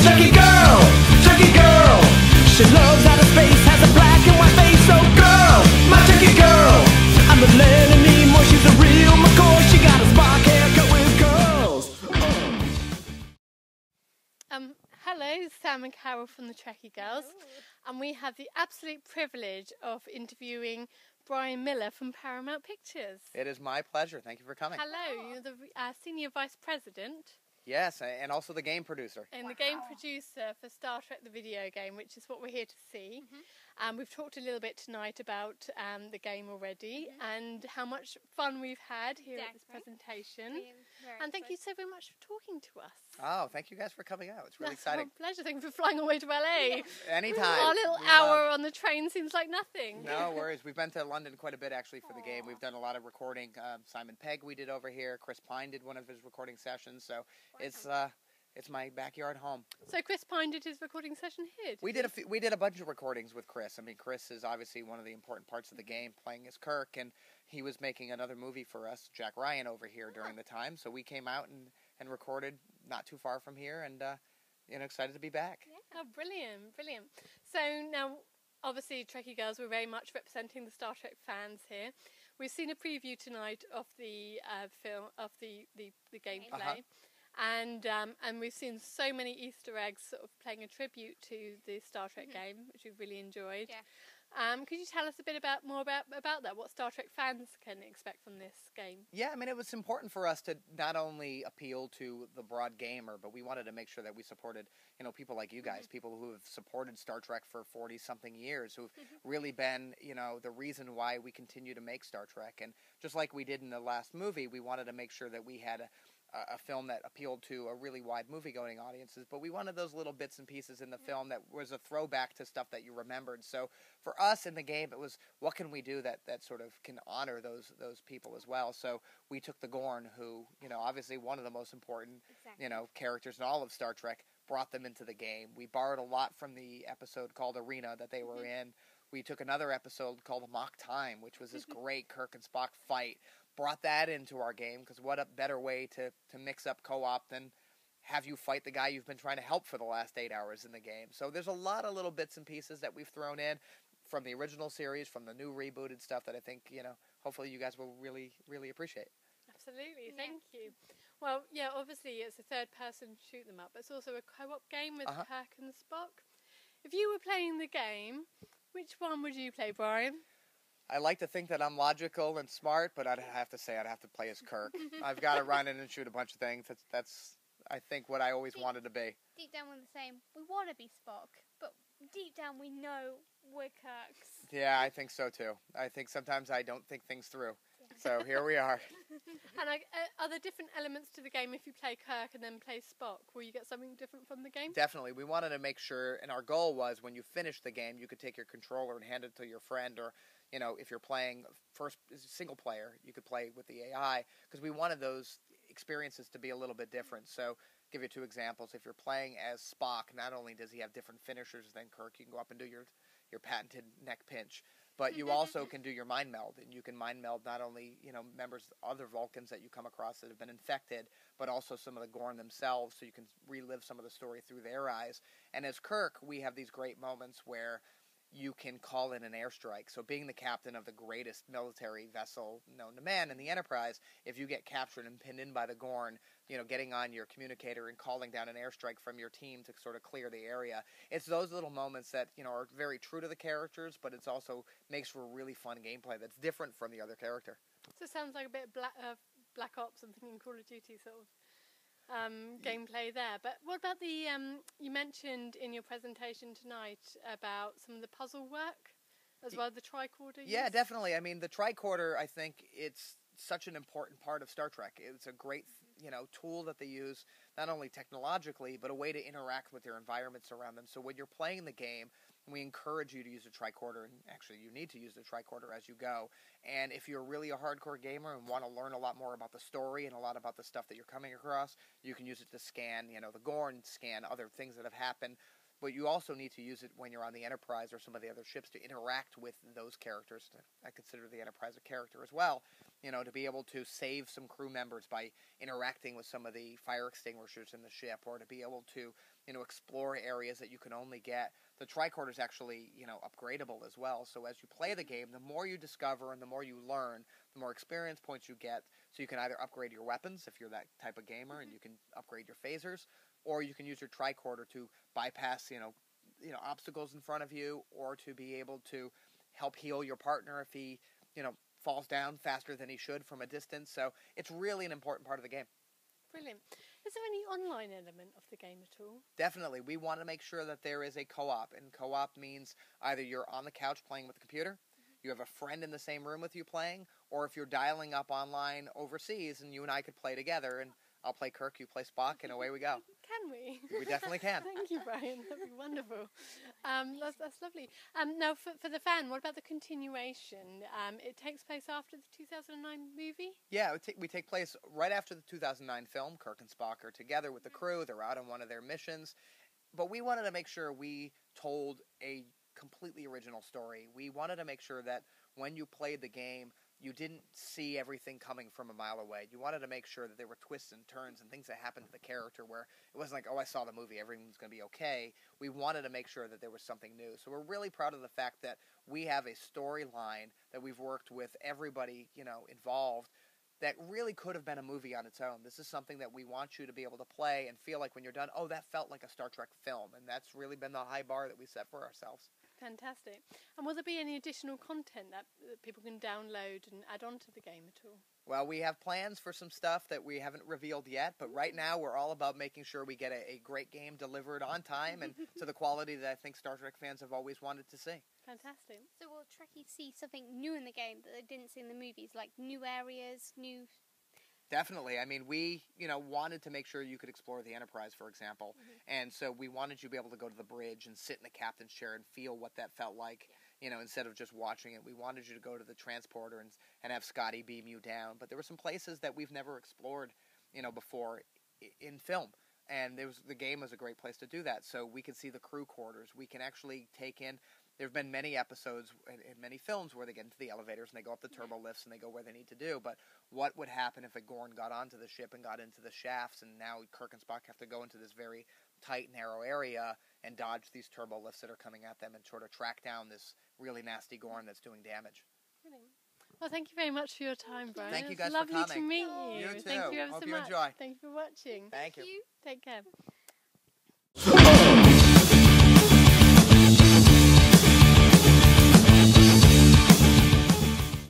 Trekkie girl, Trekkie girl. She loves outer space, has a black and white face. Oh girl, my Trekkie girl. I'm a Lennon Nemo, she's a real McCoy. She got a spark haircut with curls. Hello, Sam and Carol from the Trekkie Girls, and we have the absolute privilege of interviewing Brian Miller from Paramount Pictures. It is my pleasure. Thank you for coming. Hello, you're the Senior Vice President. Yes, and also the game producer. And the game producer for Star Trek the video game, which is what we're here to see. We've talked a little bit tonight about the game already and how much fun we've had here at this presentation. And thank you so very much for talking to us. Oh, thank you guys for coming out. It's really exciting. It's a pleasure. Thank you for flying away to LA. Anytime. Our little hour on the train seems like nothing. No worries. We've been to London quite a bit actually for the game. We've done a lot of recording. Simon Pegg we did over here. Chris Pine did one of his recording sessions. So it's my backyard home. So Chris Pine did his recording session here? We did a bunch of recordings with Chris. I mean, Chris is obviously one of the important parts of the game, playing as Kirk, and he was making another movie for us, Jack Ryan, over here during the time. So we came out and recorded not too far from here, and excited to be back. Yeah. Oh, brilliant, brilliant. So now, obviously, Trekkie Girls, we're very much representing the Star Trek fans here. We've seen a preview tonight of the film, of the gameplay. And we've seen so many Easter eggs sort of playing a tribute to the Star Trek game, which we've really enjoyed. Yeah. Could you tell us a bit more about that, what Star Trek fans can expect from this game? Yeah, I mean, it was important for us to not only appeal to the broad gamer, but we wanted to make sure that we supported, people like you guys, people who have supported Star Trek for 40-something years, who've really been, the reason why we continue to make Star Trek. And just like we did in the last movie, we wanted to make sure that we had a film that appealed to a really wide movie-going audiences, but we wanted those little bits and pieces in the film that was a throwback to stuff that you remembered. So for us in the game, it was, what can we do that sort of can honor those people as well? So we took the Gorn, who, obviously one of the most important, characters in all of Star Trek, brought them into the game. We borrowed a lot from the episode called Arena that they were in. We took another episode called Mock Time, which was this great Kirk and Spock fight. Brought that into our game, because what a better way to mix up co-op than have you fight the guy you've been trying to help for the last 8 hours in the game. So there's a lot of little bits and pieces that we've thrown in from the original series, from the new rebooted stuff that I think, hopefully you guys will really, really appreciate. Absolutely, thank you. Well, yeah, obviously it's a third-person shoot 'em up, but it's also a co-op game with Kirk and Spock. If you were playing the game, which one would you play, Brian? I like to think that I'm logical and smart, but I'd have to play as Kirk. I've got to run in and shoot a bunch of things. That's I think, what I always wanted to be. Deep down we're the same. We want to be Spock, but deep down we know we're Kirks. Yeah, I think so too. I think sometimes I don't think things through. Yeah. So here we are. And are there different elements to the game if you play Kirk and then play Spock? Will you get something different from the game? Definitely. We wanted to make sure, and our goal was when you finish the game, you could take your controller and hand it to your friend, or if you're playing first single player, you could play with the AI, because we wanted those experiences to be a little bit different. So, give you two examples. If you're playing as Spock, not only does he have different finishers than Kirk, you can go up and do your patented neck pinch, but you also can do your mind meld, and you can mind meld not only members of other Vulcans that you come across that have been infected, but also some of the Gorn themselves, so you can relive some of the story through their eyes. And as Kirk, we have these great moments where you can call in an airstrike. So being the captain of the greatest military vessel known to man in the Enterprise, if you get captured and pinned in by the Gorn, getting on your communicator and calling down an airstrike from your team to sort of clear the area. It's those little moments that, are very true to the characters, but it's also makes for really fun gameplay that's different from the other character. So it sounds like a bit of Black Ops, I'm thinking Call of Duty sort of gameplay there. But what about the, you mentioned in your presentation tonight about some of the puzzle work as well, the tricorder use? Yeah, definitely. I mean, the tricorder, I think it's such an important part of Star Trek. It's a great, tool that they use, not only technologically, but a way to interact with their environments around them. So when you're playing the game, we encourage you to use a tricorder, and actually you need to use the tricorder as you go. And if you're really a hardcore gamer and want to learn a lot more about the story and a lot about the stuff that you're coming across, you can use it to scan, the Gorn, scan other things that have happened. But you also need to use it when you're on the Enterprise or some of the other ships to interact with those characters. I consider the Enterprise a character as well. to be able to save some crew members by interacting with some of the fire extinguishers in the ship, or to be able to, explore areas that you can only get. The tricorder is actually, upgradable as well. So as you play the game, the more you discover and the more you learn, the more experience points you get. So you can either upgrade your weapons if you're that type of gamer, and you can upgrade your phasers, or you can use your tricorder to bypass, obstacles in front of you, or to be able to help heal your partner if he, falls down faster than he should from a distance. So it's really an important part of the game. Brilliant. Is there any online element of the game at all? Definitely. We want to make sure that there is a co-op, and co-op means either you're on the couch playing with the computer, you have a friend in the same room with you playing, or if you're dialing up online overseas and you and I could play together, and I'll play Kirk, you play Spock, and away we go. Can we? We definitely can. Thank you, Brian. That'd be wonderful. That's lovely. Now, for the fan, what about the continuation? It takes place after the 2009 movie? Yeah, we take place right after the 2009 film. Kirk and Spock are together with the crew. They're out on one of their missions. But we wanted to make sure we told a completely original story. We wanted to make sure that when you played the game, you didn't see everything coming from a mile away. You wanted to make sure that there were twists and turns and things that happened to the character where it wasn't like, oh, I saw the movie, everything's going to be okay. We wanted to make sure that there was something new. So we're really proud of the fact that we have a storyline that we've worked with everybody, involved, that really could have been a movie on its own. This is something that we want you to be able to play and feel like when you're done, oh, that felt like a Star Trek film. And that's really been the high bar that we set for ourselves. Fantastic. And will there be any additional content that people can download and add on to the game at all? Well, we have plans for some stuff that we haven't revealed yet, but right now we're all about making sure we get a great game delivered on time and to the quality that I think Star Trek fans have always wanted to see. Fantastic. So will Trekkies see something new in the game that they didn't see in the movies, like new areas, new... Definitely. I mean, we, wanted to make sure you could explore the Enterprise, for example. And so we wanted you to be able to go to the bridge and sit in the captain's chair and feel what that felt like, instead of just watching it. We wanted you to go to the transporter and have Scotty beam you down. But there were some places that we've never explored, before in film. And the game was a great place to do that. So we could see the crew quarters. We can actually take in... There have been many episodes in many films where they get into the elevators and they go up the turbo lifts and they go where they need to do. But what would happen if a Gorn got onto the ship and got into the shafts, and now Kirk and Spock have to go into this very tight, narrow area and dodge these turbo lifts that are coming at them and sort of track down this really nasty Gorn that's doing damage. Brilliant. Well, thank you very much for your time, Brian. Thank you guys for coming. Lovely to meet you. You too. Thank you ever Hope so you much. enjoy. Thank you for watching. Thank you. Take care.